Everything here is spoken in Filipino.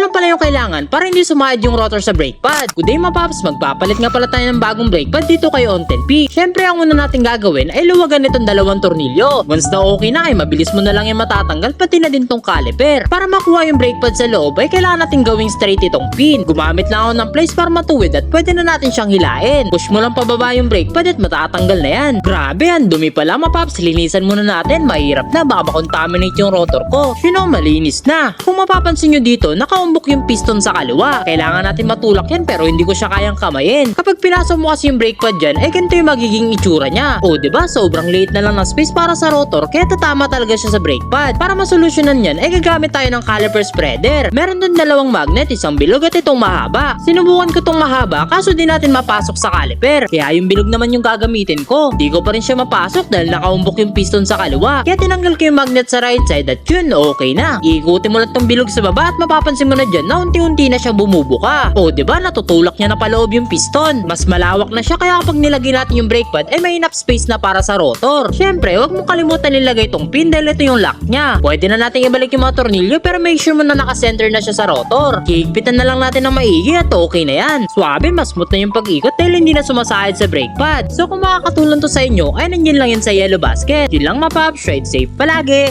lang pala yung kailangan para hindi sumahid yung rotor sa brake pad. Good day mga paps, magpapalit nga pala tayo ng bagong brake pad dito kay On10P. Syempre ang una natin gagawin ay luwagan itong dalawang tornilyo. Once na okay na ay mabilis mo na lang yung matatanggal pati na din tong caliper. Para makuha yung brake pad sa loob ay kailangan natin gawing straight itong pin. Gumamit lang ako ng place para matuwid at pwede na natin siyang hilain. Push mo lang pababa yung brake pad at matatanggal na yan. Grabe yan, dumi pala mga paps, linisan muna natin. Mahirap na, baka makontaminate yung rotor ko. Malinis na. Kung mapapansin nyo dito, nakaumbok yung piston sa kaliwa. Kailangan natin matulak yan pero hindi ko siya kayang kamayin. Kapag pinasok mo kasi yung brake pad dyan, ay ganito yung magiging itsura niya. O diba, sobrang liit na lang ng space para sa rotor kaya tatama talaga siya sa brake pad. Para masolusyonan yan, ay gagamit tayo ng caliper spreader. Meron dun dalawang magnet, isang bilog at itong mahaba. Sinubukan ko tong mahaba kaso di natin mapasok sa caliper. Kaya yung bilog naman yung gagamitin ko. Di ko pa rin siya mapasok dahil nakaumbok yung piston sa kaliwa. Kaya tinanggal ko yung magnet sa right side at yun, okay na. Iikutin mo lang tong bilog sa baba at mapapansin mo na dyan na unti-unti na siya bumubuka. O diba, natutulak niya na paloob yung piston. Mas malawak na siya kaya kapag nilagay natin yung brake pad ay may enough space na para sa rotor. Syempre, huwag mong kalimutan nilagay itong pin dahil ito yung lock niya. Pwede na natin ibalik yung mga tornilyo pero make sure mo na nakasenter na siya sa rotor. Higpitan na lang natin ng maigi at okay na yan. Swabe, mas smooth na yung pag-ikot dahil hindi na sumasahid sa brake pad. So kung makakatulong to sa inyo ay nandiyan lang yan sa yellow basket. Yun lang mga paps, ride safe palagi.